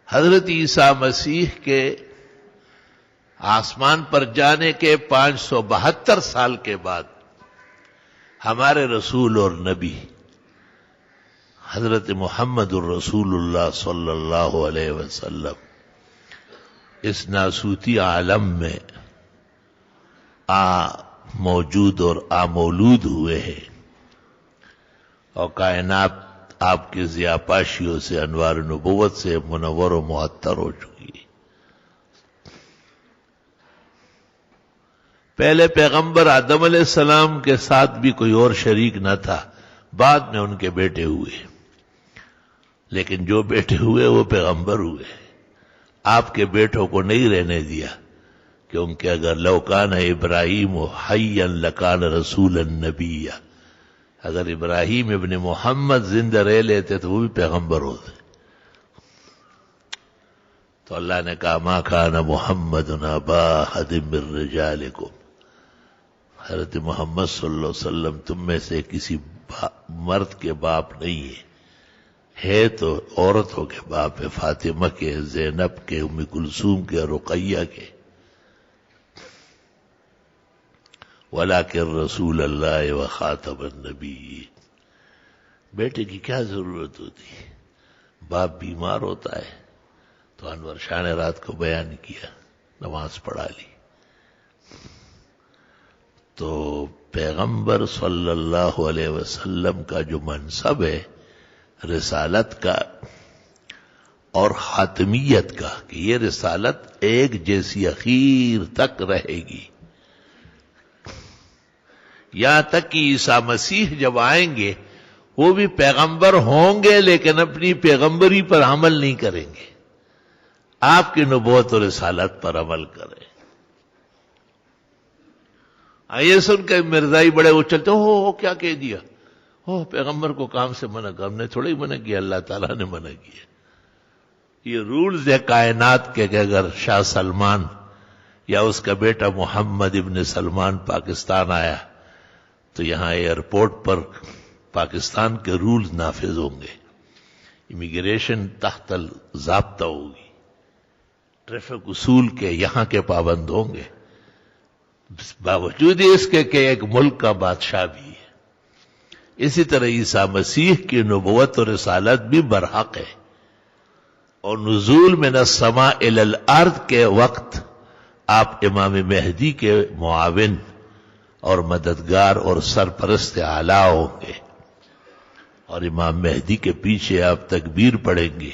حضرت عیسیٰ مسیح کے آسمان پر جانے کے 572 سال کے بعد ہمارے رسول اور نبی حضرت محمد الرسول اللہ صلی اللہ علیہ وسلم اس ناسوتی عالم میں موجود اور مولود ہوئے ہیں، اور کائنات آپ کے ضیاءپاشیوں سے انوار نبوت سے منور و معطر ہو چکی ہے۔ پہلے پیغمبر آدم علیہ السلام کے ساتھ بھی کوئی اور شریک نہ تھا، بعد میں ان کے بیٹے ہوئے، لیکن جو بیٹے ہوئے وہ پیغمبر ہوئے۔ آپ کے بیٹوں کو نہیں رہنے دیا، کیونکہ اگر لو کان ابراہیم حیا لکان رسولا نبیا، اگر ابراہیم ابن محمد زندہ رہ لیتے تو وہ بھی پیغمبر ہوتے۔ تو اللہ نے کہا ما کان محمد ابا احد من رجالکم، حضرت محمد صلی اللہ علیہ وسلم تم میں سے کسی مرد کے باپ نہیں ہے تو عورتوں کے باپ ہے، فاطمہ کے، زینب کے، ام کلثوم کے، رقیہ کے، ولیکن رسول اللہ و خاتم النبی۔ بیٹے کی کیا ضرورت ہوتی ہے؟ باپ بیمار ہوتا ہے تو انور شاہ نے رات کو بیان کیا، نماز پڑھا لی۔ تو پیغمبر صلی اللہ علیہ وسلم کا جو منصب ہے رسالت کا اور خاتمیت کا، کہ یہ رسالت ایک جیسی اخیر تک رہے گی، یہاں تک کہ عیسیٰ مسیح جب آئیں گے وہ بھی پیغمبر ہوں گے لیکن اپنی پیغمبری پر عمل نہیں کریں گے، آپ کی نبوت اور رسالت پر عمل کریں۔ یہ سن کے مرزائی بڑے اچھلتے ہو کیا کہہ دیا، پیغمبر کو کام سے منع کر، ہم نے تھوڑا ہی منع کیا، اللہ تعالیٰ نے منع کیا۔ یہ رولز ہے کائنات کے کہ اگر شاہ سلمان یا اس کا بیٹا محمد ابن سلمان پاکستان آیا تو یہاں ایئرپورٹ پر پاکستان کے رولز نافذ ہوں گے، امیگریشن تحت ضابطہ ہوگی، ٹریفک اصول کے یہاں کے پابند ہوں گے، باوجود اس کے کہ ایک ملک کا بادشاہ بھی ہے۔ اسی طرح عیسیٰ مسیح کی نبوت اور رسالت بھی برحق ہے، اور نزول من السماء الی الارض کے وقت آپ امام مہدی کے معاون اور مددگار اور سرپرست اعلیٰ ہوں گے، اور امام مہدی کے پیچھے آپ تکبیر پڑھیں گے،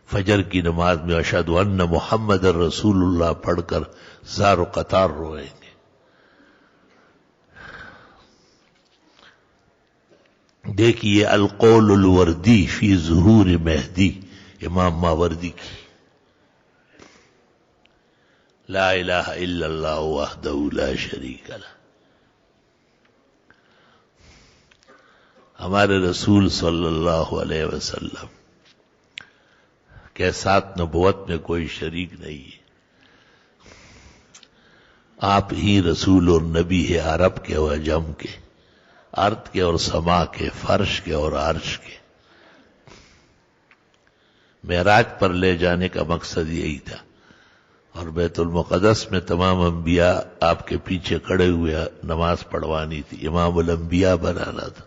فجر کی نماز میں اشہد ان محمد رسول اللہ پڑھ کر زار و قطار روئیں گے۔ دیکھیے القول الوردی فی ظہور مہدی، امام ماوردی کی، لا الہ الا اللہ وحدہ لا شریک لہ۔ ہمارے رسول صلی اللہ علیہ وسلم کے ساتھ نبوت میں کوئی شریک نہیں ہے، آپ ہی رسول اور نبی ہے، عرب کے و عجم کے، ارض کے اور سما کے، فرش کے اور عرش کے۔ معراج پر لے جانے کا مقصد یہی تھا، اور بیت المقدس میں تمام انبیاء آپ کے پیچھے کھڑے ہوئے نماز پڑھوانی تھی، امام الانبیاء بنانا تھا۔